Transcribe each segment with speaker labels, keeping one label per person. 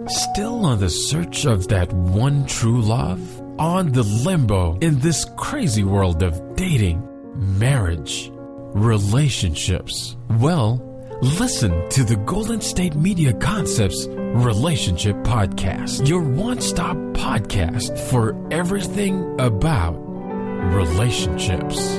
Speaker 1: Still on the search of that one true love? On the limbo in this crazy world of dating, marriage, relationships? Well, listen to the Golden State Media Concepts Relationship Podcast, your one-stop podcast for everything about relationships.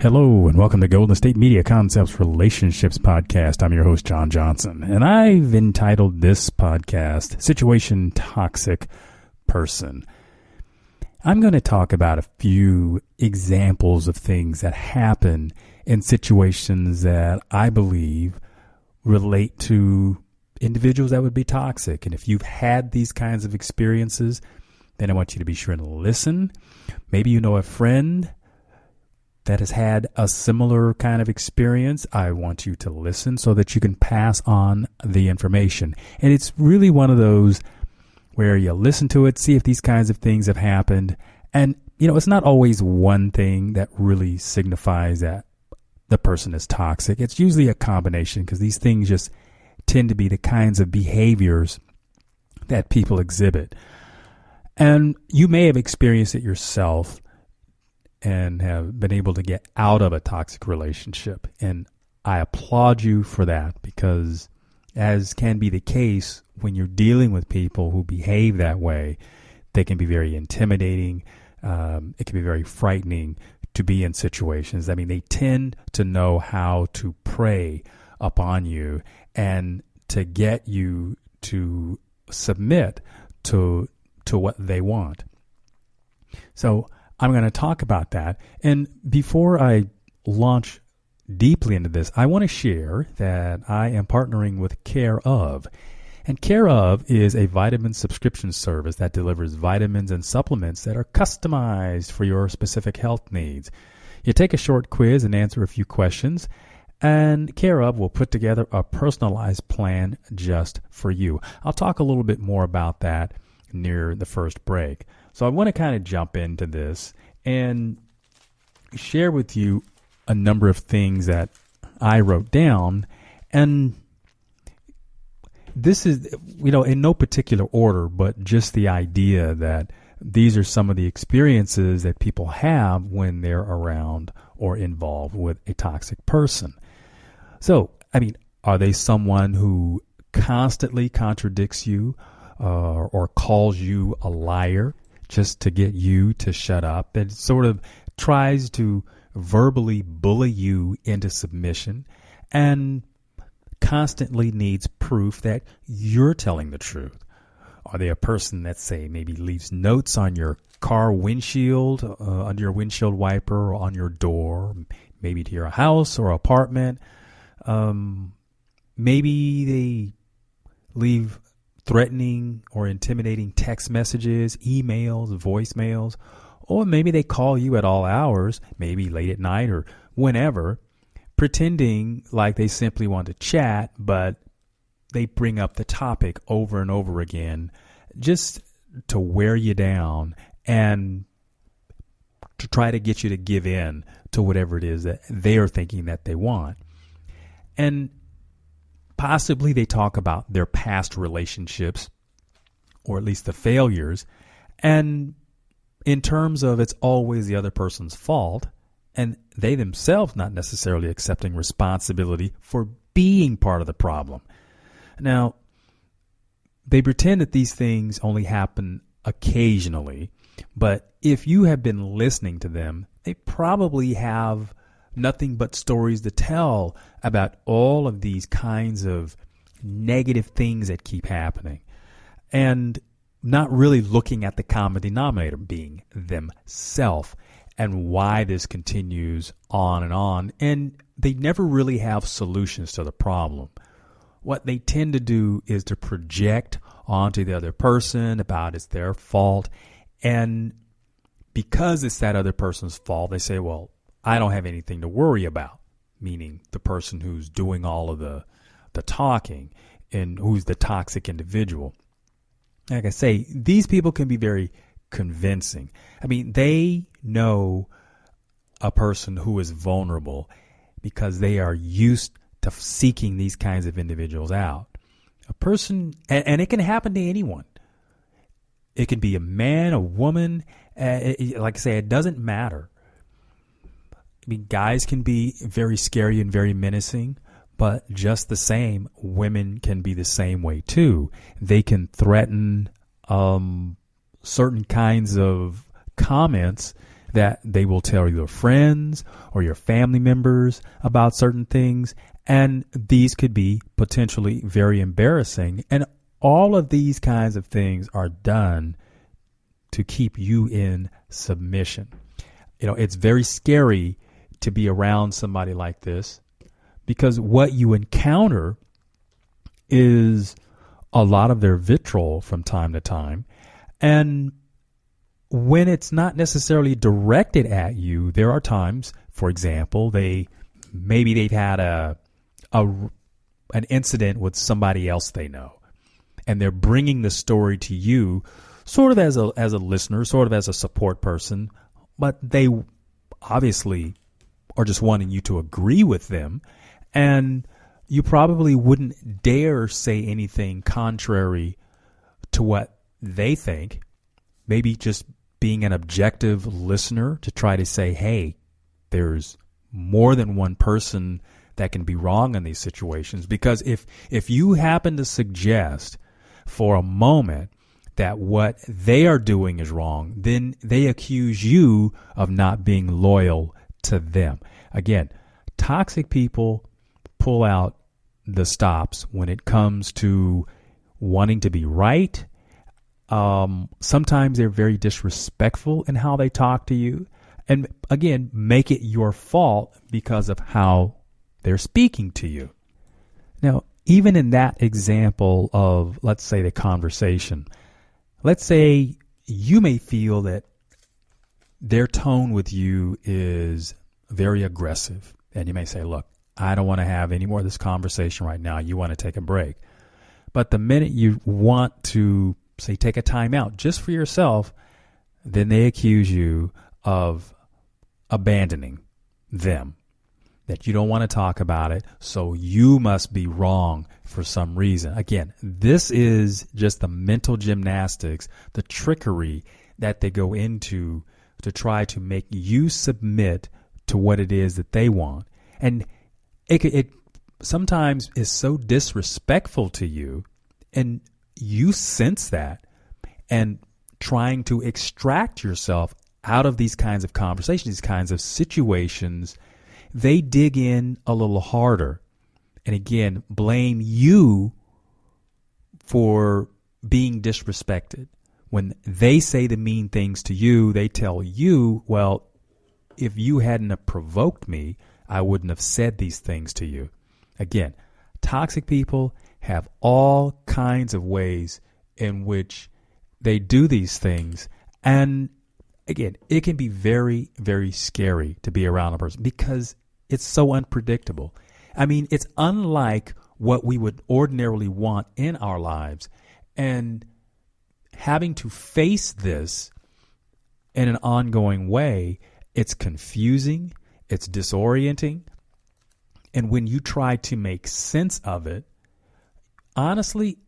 Speaker 2: Hello, and welcome to Golden State Media Concepts Relationships Podcast. I'm your host, John Johnson, and I've entitled this podcast, Situation Toxic Person. I'm going to talk about a few examples of things that happen in situations that I believe relate to individuals that would be toxic. And if you've had these kinds of experiences, then I want you to be sure and listen. Maybe you know a friend that has had a similar kind of experience. I want you to listen so that you can pass on the information. And it's really one of those where you listen to it, see if these kinds of things have happened. And, it's not always one thing that really signifies that the person is toxic. It's usually a combination, because these things just tend to be the kinds of behaviors that people exhibit. And you may have experienced it yourself and have been able to get out of a toxic relationship. And I applaud you for that, because as can be the case when you're dealing with people who behave that way, they can be very intimidating. It can be very frightening to be in situations. I mean, they tend to know how to prey upon you and to get you to submit to what they want. So I'm going to talk about that. And before I launch deeply into this, I want to share that I am partnering with Care Of. And Care Of is a vitamin subscription service that delivers vitamins and supplements that are customized for your specific health needs. You take a short quiz and answer a few questions, and Care Of will put together a personalized plan just for you. I'll talk a little bit more about that near the first break. So I want to kind of jump into this and share with you a number of things that I wrote down. And this is, in no particular order, but just the idea that these are some of the experiences that people have when they're around or involved with a toxic person. So, are they someone who constantly contradicts you or calls you a liar just to get you to shut up, and sort of tries to verbally bully you into submission, and constantly needs proof that you're telling the truth? Are they a person that, say, maybe leaves notes on your car windshield, under your windshield wiper, or on your door, maybe to your house or apartment? Maybe they leave threatening or intimidating text messages, emails, voicemails, or maybe they call you at all hours, maybe late at night or whenever, pretending like they simply want to chat, but they bring up the topic over and over again just to wear you down and to try to get you to give in to whatever it is that they are thinking that they want. And possibly they talk about their past relationships, or at least the failures, and in terms of it's always the other person's fault, and they themselves not necessarily accepting responsibility for being part of the problem. Now, they pretend that these things only happen occasionally, but if you have been listening to them, they probably have nothing but stories to tell about all of these kinds of negative things that keep happening, and not really looking at the common denominator being themselves. and why this continues on and on. And they never really have solutions to the problem. What they tend to do is to project onto the other person about it's their fault. And because it's that other person's fault, they say, well, I don't have anything to worry about, meaning the person who's doing all of the talking and who's the toxic individual. Like I say, these people can be very convincing. I mean, they know a person who is vulnerable because they are used to seeking these kinds of individuals out. A person, and it can happen to anyone. It can be a man, a woman. Like I say, it doesn't matter. I mean, guys can be very scary and very menacing, but just the same, women can be the same way too. They can threaten certain kinds of comments that they will tell your friends or your family members about certain things. And these could be potentially very embarrassing. And all of these kinds of things are done to keep you in submission. You know, it's very scary to be around somebody like this because what you encounter is a lot of their vitriol from time to time. And when it's not necessarily directed at you, there are times, for example, maybe they've had an incident with somebody else they know, and they're bringing the story to you sort of as a listener, sort of as a support person, but they obviously are just wanting you to agree with them, and you probably wouldn't dare say anything contrary to what they think. Maybe just being an objective listener to try to say, hey, there's more than one person that can be wrong in these situations. Because if you happen to suggest for a moment that what they are doing is wrong, then they accuse you of not being loyal to them. Again, toxic people pull out the stops when it comes to wanting to be right. Sometimes they're very disrespectful in how they talk to you. And again, make it your fault because of how they're speaking to you. Now, even in that example of, let's say, the conversation, let's say you may feel that their tone with you is very aggressive. And you may say, look, I don't want to have any more of this conversation right now. You want to take a break. But the minute you want to, say, take a time out just for yourself, then they accuse you of abandoning them, that you don't want to talk about it, so you must be wrong for some reason. Again, this is just the mental gymnastics, the trickery that they go into to try to make you submit to what it is that they want. And it sometimes is so disrespectful to you, and you sense that, and trying to extract yourself out of these kinds of conversations, these kinds of situations, they dig in a little harder and again blame you for being disrespected. When they say the mean things to you, they tell you, well, if you hadn't have provoked me, I wouldn't have said these things to you. Again, toxic people have all kinds of ways in which they do these things. And again, it can be very, very scary to be around a person because it's so unpredictable. I mean, it's unlike what we would ordinarily want in our lives. And having to face this in an ongoing way, it's confusing, it's disorienting. And when you try to make sense of it, honestly,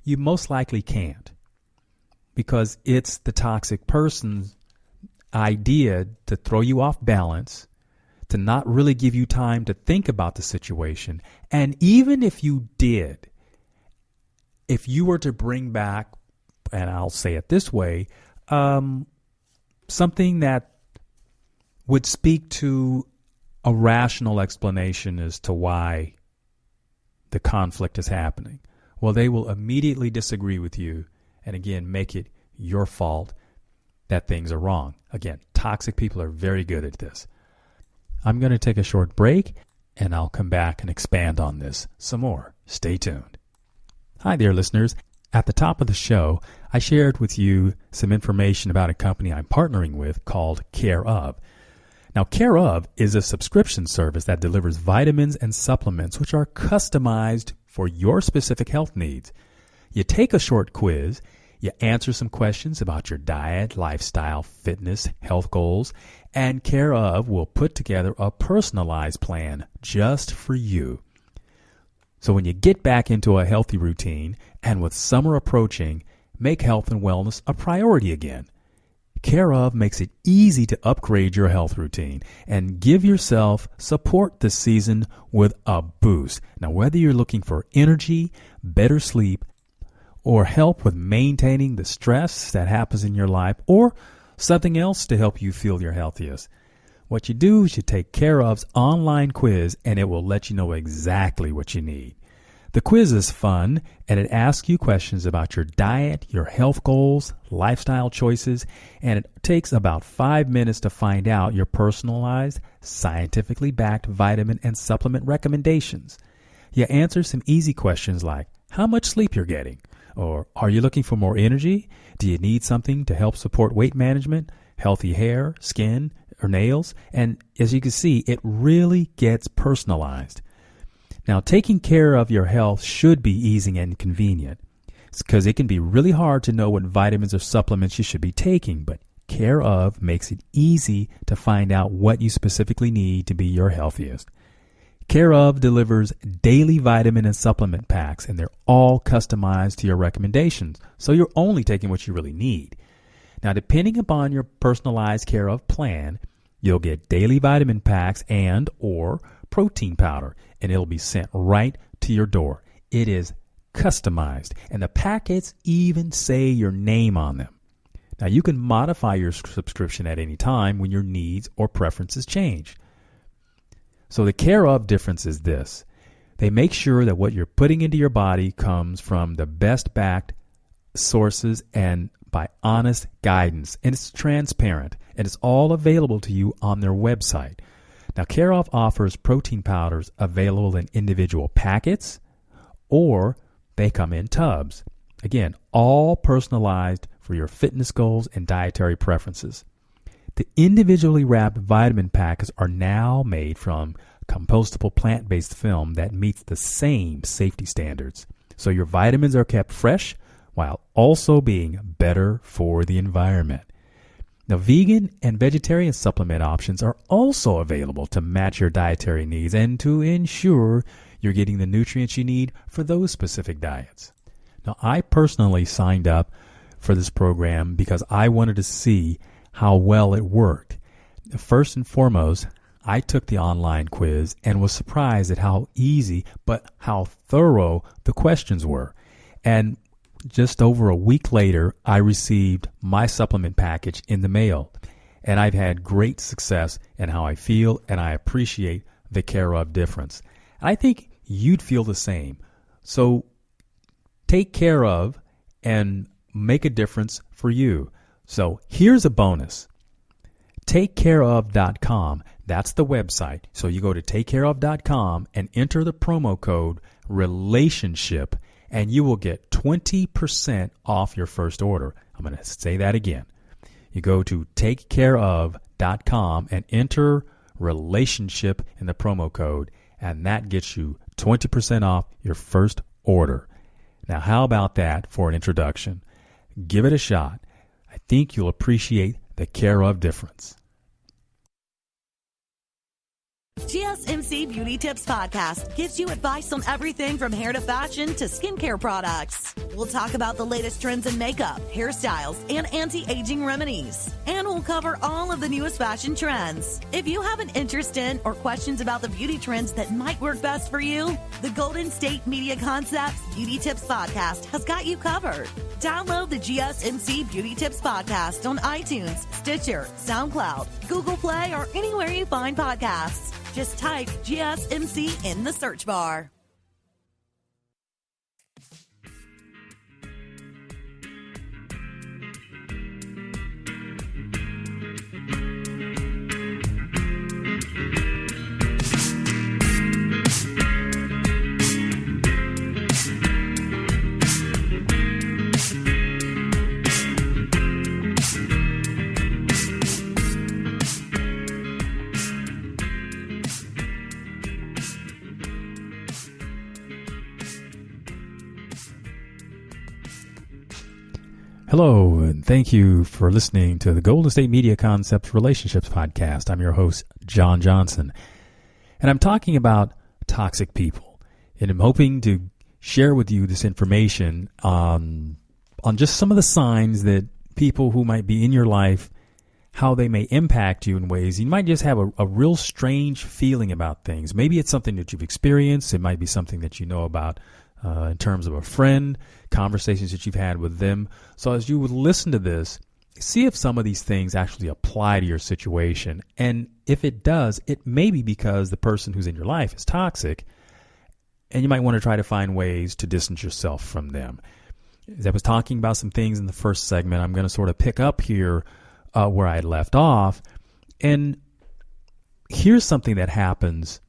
Speaker 2: you most likely can't, because it's the toxic person's idea to throw you off balance, to not really give you time to think about the situation. And even if you did, if you were to bring back, and I'll say it this way, something that would speak to a rational explanation as to why the conflict is happening, well, they will immediately disagree with you and again make it your fault that things are wrong. Again, toxic people are very good at this. I'm going to take a short break, and I'll come back and expand on this some more. Stay tuned. Hi there, listeners. At the top of the show, I shared with you some information about a company I'm partnering with called Care Of. Now, Care Of is a subscription service that delivers vitamins and supplements which are customized for your specific health needs. You take a short quiz, you answer some questions about your diet, lifestyle, fitness, health goals, and Care Of will put together a personalized plan just for you. So when you get back into a healthy routine, and with summer approaching, make health and wellness a priority again. Care Of makes it easy to upgrade your health routine and give yourself support this season with a boost. Now, whether you're looking for energy, better sleep, or help with maintaining the stress that happens in your life, or something else to help you feel your healthiest, what you do is you take Care Of's online quiz and it will let you know exactly what you need. The quiz is fun and it asks you questions about your diet, your health goals, lifestyle choices, and it takes about 5 minutes to find out your personalized, scientifically backed vitamin and supplement recommendations. You answer some easy questions like how much sleep you're getting, or are you looking for more energy? Do you need something to help support weight management, healthy hair, skin, or nails? And as you can see, it really gets personalized. Now, taking care of your health should be easy and convenient because it can be really hard to know what vitamins or supplements you should be taking, but Care Of makes it easy to find out what you specifically need to be your healthiest. Care Of delivers daily vitamin and supplement packs, and they're all customized to your recommendations, so you're only taking what you really need. Now, depending upon your personalized Care Of plan, you'll get daily vitamin packs and or protein powder, and it'll be sent right to your door. It is customized, and the packets even say your name on them. Now, you can modify your subscription at any time when your needs or preferences change. So the Care Of difference is this. They make sure that what you're putting into your body comes from the best backed sources and by honest guidance, and it's transparent, and it's all available to you on their website. Now, Care Of offers protein powders available in individual packets, or they come in tubs. Again, all personalized for your fitness goals and dietary preferences. The individually wrapped vitamin packets are now made from compostable plant-based film that meets the same safety standards. So your vitamins are kept fresh while also being better for the environment. Now, vegan and vegetarian supplement options are also available to match your dietary needs and to ensure you're getting the nutrients you need for those specific diets. Now, I personally signed up for this program because I wanted to see how well it worked. First and foremost, I took the online quiz and was surprised at how easy but how thorough the questions were. And just over a week later, I received my supplement package in the mail, and I've had great success in how I feel, and I appreciate the Care Of difference. I think you'd feel the same. So take Care Of and make a difference for you. So here's a bonus. TakeCareOf.com, that's the website. So you go to TakeCareOf.com and enter the promo code RELATIONSHIP, and you will get 20% off your first order. I'm going to say that again. You go to TakeCareOf.com and enter RELATIONSHIP in the promo code, and that gets you 20% off your first order. Now, how about that for an introduction? Give it a shot. I think you'll appreciate the Care Of difference.
Speaker 3: GSMC Beauty Tips Podcast gives you advice on everything from hair to fashion to skincare products. We'll talk about the latest trends in makeup, hairstyles, and anti-aging remedies. And we'll cover all of the newest fashion trends. If you have an interest in or questions about the beauty trends that might work best for you, the Golden State Media Concepts Beauty Tips Podcast has got you covered. Download the GSMC Beauty Tips Podcast on iTunes, Stitcher, SoundCloud, Google Play, or anywhere you find podcasts. Just type GSMC in the search bar.
Speaker 2: Hello, and thank you for listening to the Golden State Media Concepts Relationships Podcast. I'm your host, John Johnson, and I'm talking about toxic people. And I'm hoping to share with you this information on just some of the signs that people who might be in your life, how they may impact you in ways you might just have a real strange feeling about things. Maybe it's something that you've experienced. It might be something that you know about in terms of a friend, conversations that you've had with them. So as you would listen to this, see if some of these things actually apply to your situation. And if it does, it may be because the person who's in your life is toxic, and you might want to try to find ways to distance yourself from them. As I was talking about some things in the first segment, I'm going to sort of pick up here where I had left off. And here's something that happens,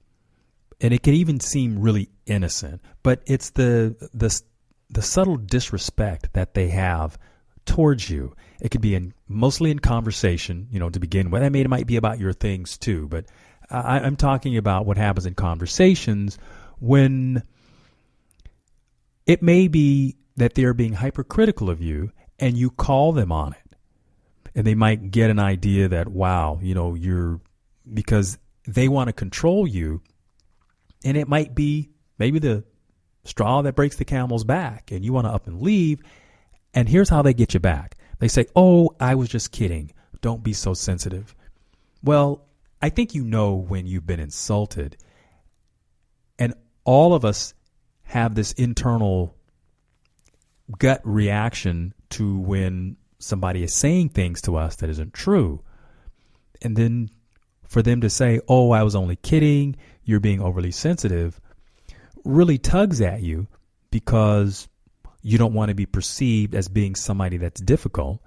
Speaker 2: and it can even seem really innocent, but it's the subtle disrespect that they have towards you. It could be mostly in conversation, to begin with. I mean, it might be about your things too, but I'm talking about what happens in conversations when it may be that they're being hypercritical of you and you call them on it. And they might get an idea that, wow, because they want to control you. And it might be maybe the straw that breaks the camel's back, and you want to up and leave. And here's how they get you back. They say, oh, I was just kidding. Don't be so sensitive. Well, I think you know when you've been insulted. And all of us have this internal gut reaction to when somebody is saying things to us that isn't true. And then for them to say, oh, I was only kidding, you're being overly sensitive, really tugs at you because you don't want to be perceived as being somebody that's difficult.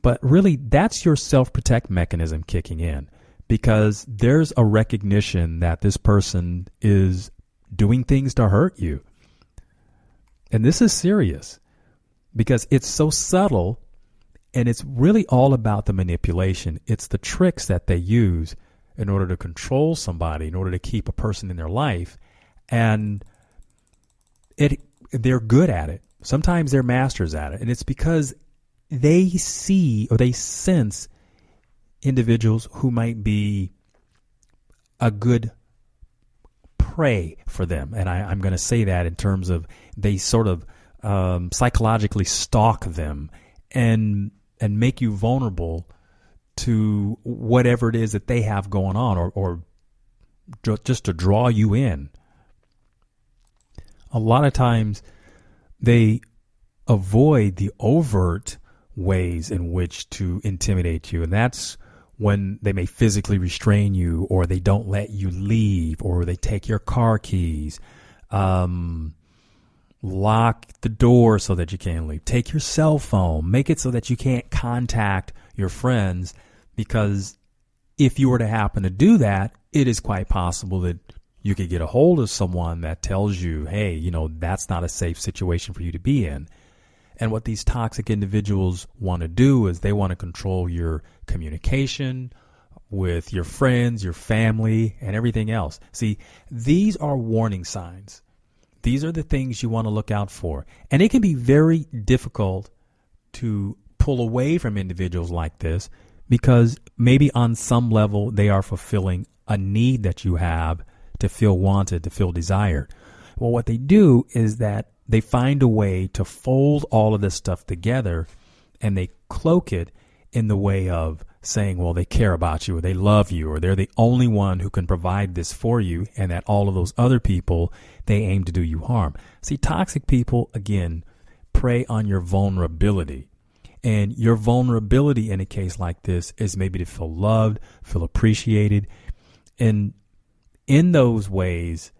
Speaker 2: But really, that's your self-protect mechanism kicking in, because there's a recognition that this person is doing things to hurt you. And this is serious because it's so subtle, and it's really all about the manipulation. It's the tricks that they use in order to control somebody, in order to keep a person in their life. And they're good at it. Sometimes they're masters at it. And it's because they see or they sense individuals who might be a good prey for them. And I'm going to say that in terms of they sort of psychologically stalk them and make you vulnerable to whatever it is that they have going on, or just to draw you in. A lot of times they avoid the overt ways in which to intimidate you, and that's when they may physically restrain you, or they don't let you leave, or they take your car keys, lock the door so that you can't leave, take your cell phone, make it so that you can't contact your friends, because if you were to happen to do that, it is quite possible that you could get a hold of someone that tells you, hey, that's not a safe situation for you to be in. And what these toxic individuals want to do is they want to control your communication with your friends, your family, and everything else. See, these are warning signs. These are the things you want to look out for. And it can be very difficult to pull away from individuals like this, because maybe on some level they are fulfilling a need that you have to feel wanted, to feel desired. Well, what they do is that they find a way to fold all of this stuff together, and they cloak it in the way of saying, well, they care about you, or they love you, or they're the only one who can provide this for you, and that all of those other people, they aim to do you harm. See, toxic people, again, prey on your vulnerability. And your vulnerability in a case like this is maybe to feel loved, feel appreciated. And in those ways,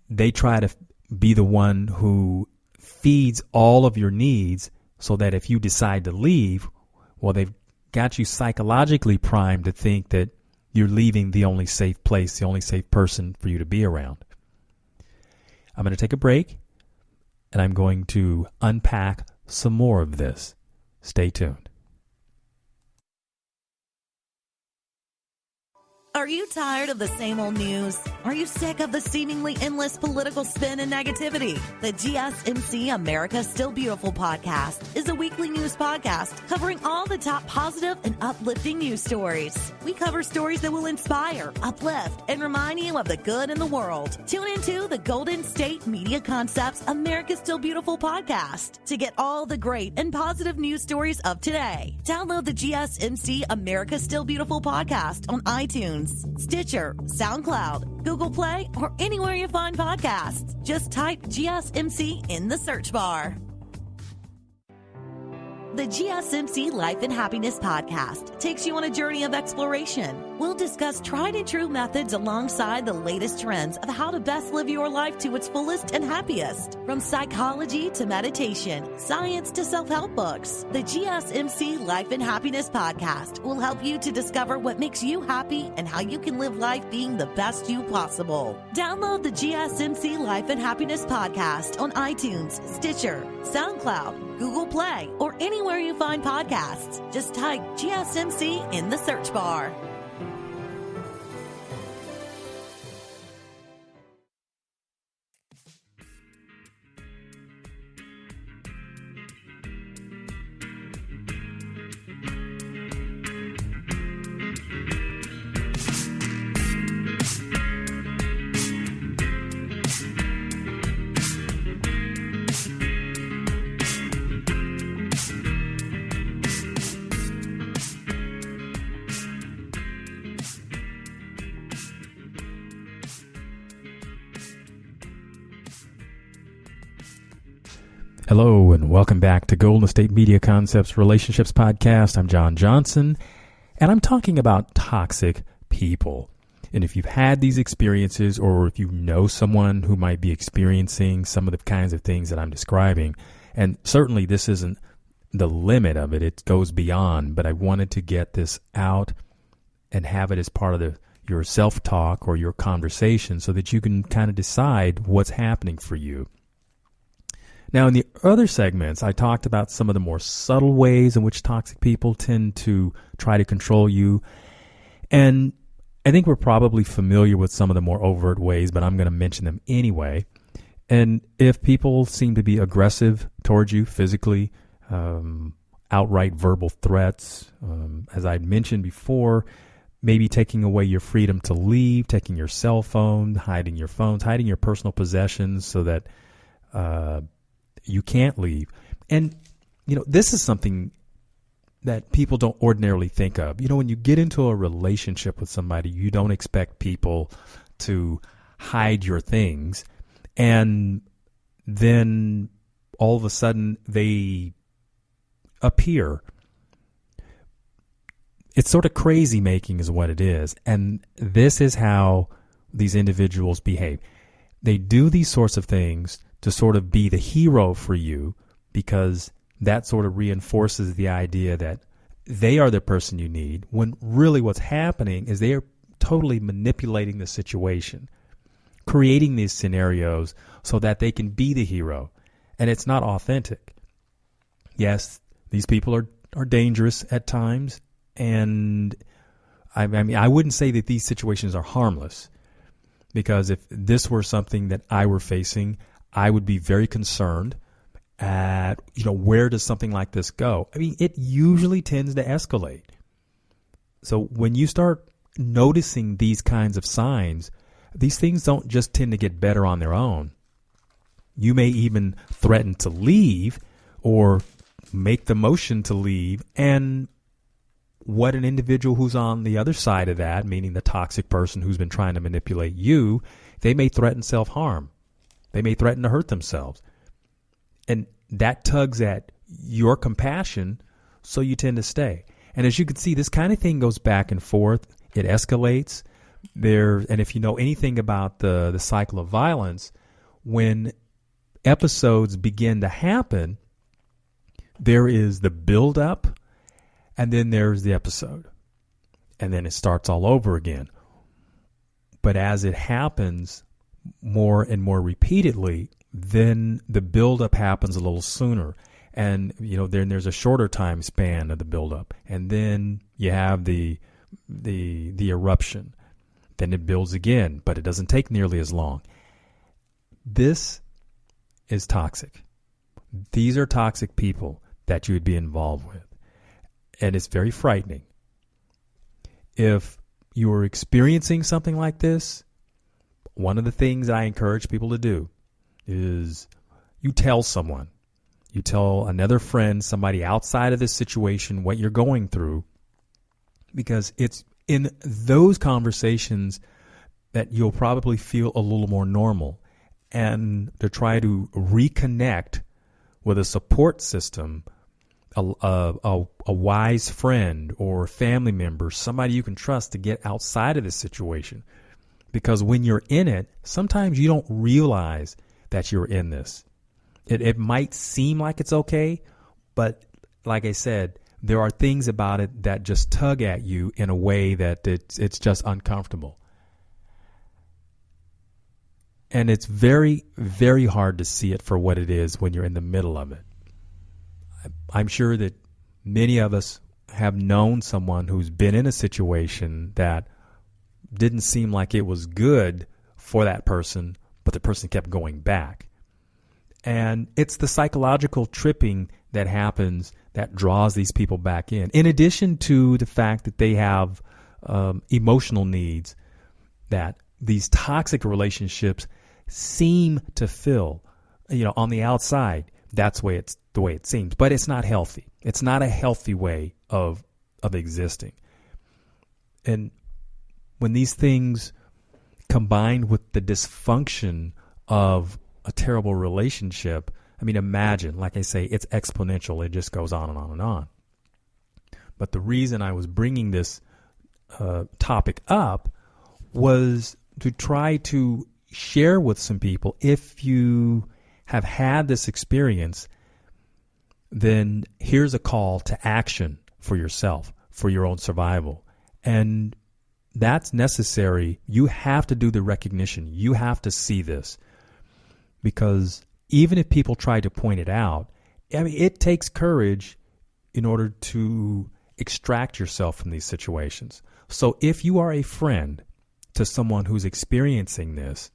Speaker 2: they try to be the one who feeds all of your needs, so that if you decide to leave, well, they've got you psychologically primed to think that you're leaving the only safe place, the only safe person for you to be around. I'm going to take a break, and I'm going to unpack some more of this. Stay tuned.
Speaker 3: Are you tired of the same old news? Are you sick of the seemingly endless political spin and negativity? The GSMC America's Still Beautiful podcast is a weekly news podcast covering all the top positive and uplifting news stories. We cover stories that will inspire, uplift, and remind you of the good in the world. Tune into the Golden State Media Concepts America's Still Beautiful podcast to get all the great and positive news stories of today. Download the GSMC America's Still Beautiful podcast on iTunes, Stitcher, SoundCloud, Google Play, or anywhere you find podcasts. Just type GSMC in the search bar. The GSMC Life and Happiness podcast takes you on a journey of exploration. We'll discuss tried and true methods alongside the latest trends of how to best live your life to its fullest and happiest. From psychology to meditation, science to self-help books, the GSMC Life and Happiness podcast will help you to discover what makes you happy and how you can live life being the best you possible. Download the GSMC Life and Happiness podcast on iTunes, Stitcher, SoundCloud, Google Play, or anywhere you find podcasts. Just type GSMC in the search bar.
Speaker 2: Hello and welcome back to Golden State Media Concepts Relationships Podcast. I'm John Johnson, and I'm talking about toxic people. And if you've had these experiences, or if you know someone who might be experiencing some of the kinds of things that I'm describing, and certainly this isn't the limit of it, it goes beyond, but I wanted to get this out and have it as part of your self-talk or your conversation so that you can kind of decide what's happening for you. Now, in the other segments, I talked about some of the more subtle ways in which toxic people tend to try to control you. And I think we're probably familiar with some of the more overt ways, but I'm going to mention them anyway. And if people seem to be aggressive towards you physically, outright verbal threats, as I mentioned before, maybe taking away your freedom to leave, taking your cell phone, hiding your phones, hiding your personal possessions so that you can't leave. And, this is something that people don't ordinarily think of. When you get into a relationship with somebody, you don't expect people to hide your things. And then all of a sudden they appear. It's sort of crazy making is what it is. And this is how these individuals behave. They do these sorts of things to sort of be the hero for you, because that sort of reinforces the idea that they are the person you need, when really what's happening is they are totally manipulating the situation, creating these scenarios so that they can be the hero. And it's not authentic. Yes, these people are dangerous at times, and I mean, I wouldn't say that these situations are harmless, because if this were something that I were facing, I would be very concerned at, where does something like this go? I mean, it usually tends to escalate. So when you start noticing these kinds of signs, these things don't just tend to get better on their own. You may even threaten to leave or make the motion to leave, and what an individual who's on the other side of that, meaning the toxic person who's been trying to manipulate you, they may threaten self-harm. They may threaten to hurt themselves. And that tugs at your compassion, so you tend to stay. And as you can see, this kind of thing goes back and forth. It escalates. And if you know anything about the cycle of violence, when episodes begin to happen, there is the build-up, and then there's the episode. And then it starts all over again. But as it happens more and more repeatedly, then the buildup happens a little sooner. And, then there's a shorter time span of the buildup. And then you have the eruption. Then it builds again, but it doesn't take nearly as long. This is toxic. These are toxic people that you would be involved with. And it's very frightening. If you're experiencing something like this, one of the things I encourage people to do is you tell someone. You tell another friend, somebody outside of this situation, what you're going through, because it's in those conversations that you'll probably feel a little more normal, and to try to reconnect with a support system, a wise friend or family member, somebody you can trust to get outside of this situation. Because when you're in it, sometimes you don't realize that you're in this. It might seem like it's okay, but like I said, there are things about it that just tug at you in a way that it's just uncomfortable. And it's very, very hard to see it for what it is when you're in the middle of it. I'm sure that many of us have known someone who's been in a situation that didn't seem like it was good for that person, but the person kept going back. And it's the psychological tripping that happens that draws these people back in addition to the fact that they have emotional needs that these toxic relationships seem to fill. On the outside, that's the way it seems. But it's not healthy. It's not a healthy way of existing. And when these things combined with the dysfunction of a terrible relationship, imagine, like I say, it's exponential. It just goes on and on and on. But the reason I was bringing this topic up was to try to share with some people, if you have had this experience, then here's a call to action for yourself, for your own survival. And that's necessary. You have to do the recognition. You have to see this. Because even if people try to point it out, it takes courage in order to extract yourself from these situations. So if you are a friend to someone who's experiencing this,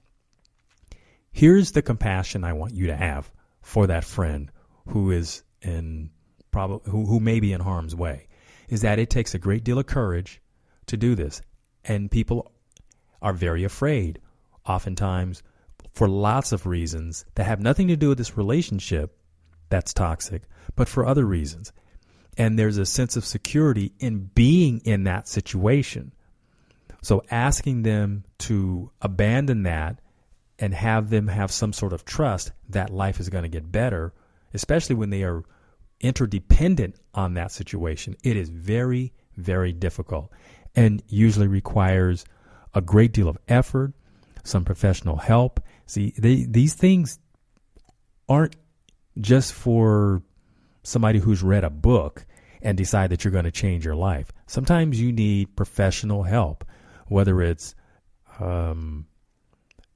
Speaker 2: here's the compassion I want you to have for that friend who is who may be in harm's way, is that it takes a great deal of courage to do this. And people are very afraid, oftentimes, for lots of reasons that have nothing to do with this relationship that's toxic, but for other reasons. And there's a sense of security in being in that situation. So asking them to abandon that and have them have some sort of trust that life is going to get better, especially when they are interdependent on that situation, it is very, very difficult and usually requires a great deal of effort, some professional help. See, these things aren't just for somebody who's read a book and decide that you're going to change your life. Sometimes you need professional help, whether it's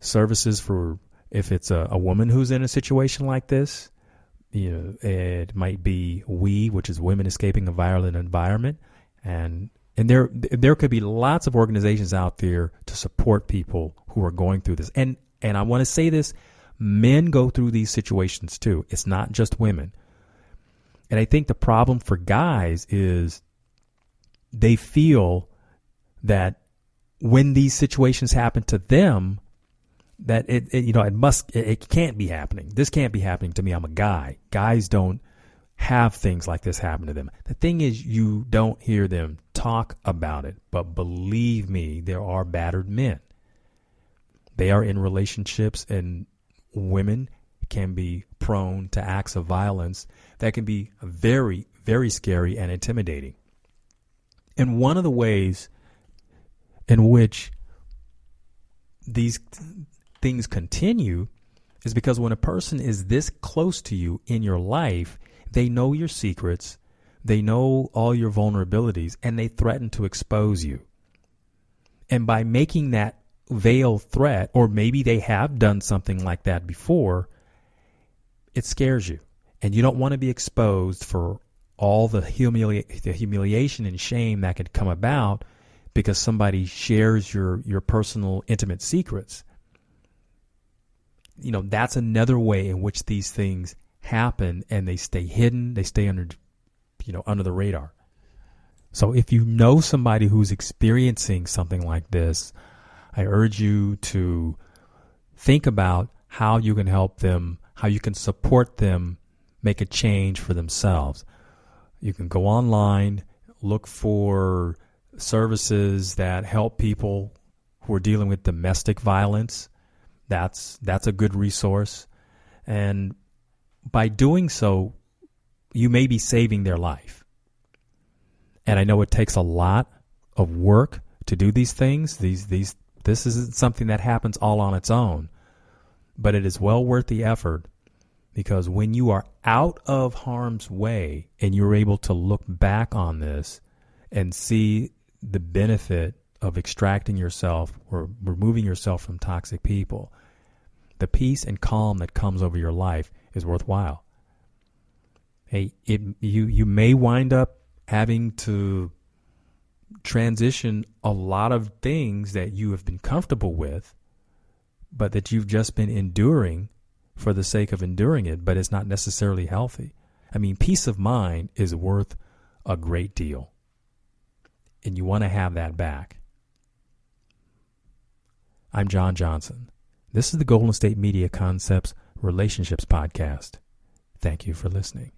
Speaker 2: services for, if it's a woman who's in a situation like this, it might be WE, which is Women Escaping a Violent Environment, and there could be lots of organizations out there to support people who are going through this. And I want to say this, men go through these situations too. It's not just women. And I think the problem for guys is they feel that when these situations happen to them, that it can't be happening. This can't be happening to me. I'm a guy. Guys don't have things like this happen to them. The thing is, you don't hear them talk about it, but believe me, there are battered men. They are in relationships, and women can be prone to acts of violence that can be very, very scary and intimidating. And one of the ways in which these things continue is because when a person is this close to you in your life, they know your secrets, they know all your vulnerabilities, and they threaten to expose you. And by making that veiled threat, or maybe they have done something like that before, it scares you. And you don't want to be exposed for all the humiliation and shame that could come about because somebody shares your personal, intimate secrets. That's another way in which these things happen, and they stay hidden. They stay under the radar. So if you know somebody who's experiencing something like this, I urge you to think about how you can help them, how you can support them make a change for themselves. You can go online, look for services that help people who are dealing with domestic violence. That's a good resource. And by doing so, you may be saving their life. And I know it takes a lot of work to do these things. This isn't something that happens all on its own, but it is well worth the effort, because when you are out of harm's way and you're able to look back on this and see the benefit of extracting yourself or removing yourself from toxic people, the peace and calm that comes over your life is worthwhile. Hey, you may wind up having to transition a lot of things that you have been comfortable with, but that you've just been enduring for the sake of enduring it, but it's not necessarily healthy. I mean, peace of mind is worth a great deal, and you want to have that back. I'm John Johnson. This is the Golden State Media Concepts Relationships Podcast. Thank you for listening.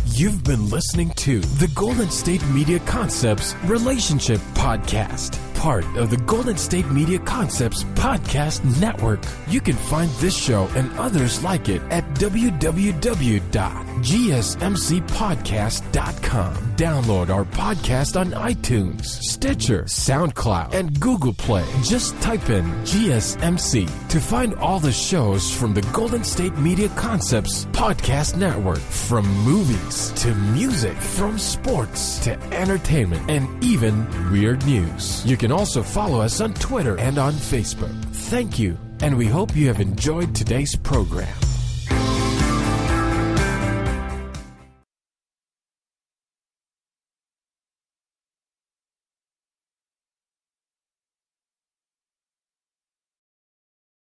Speaker 1: You've been listening to the Golden State Media Concepts Relationship Podcast, part of the Golden State Media Concepts Podcast Network. You can find this show and others like it at www.gsmcpodcast.com. Download our podcast on iTunes, Stitcher, SoundCloud, and Google Play. Just type in GSMC to find all the shows from the Golden State Media Concepts Podcast Network, from movies to music, from sports to entertainment, and even weird news. You can also follow us on Twitter and on Facebook. Thank you, and we hope you have enjoyed today's program.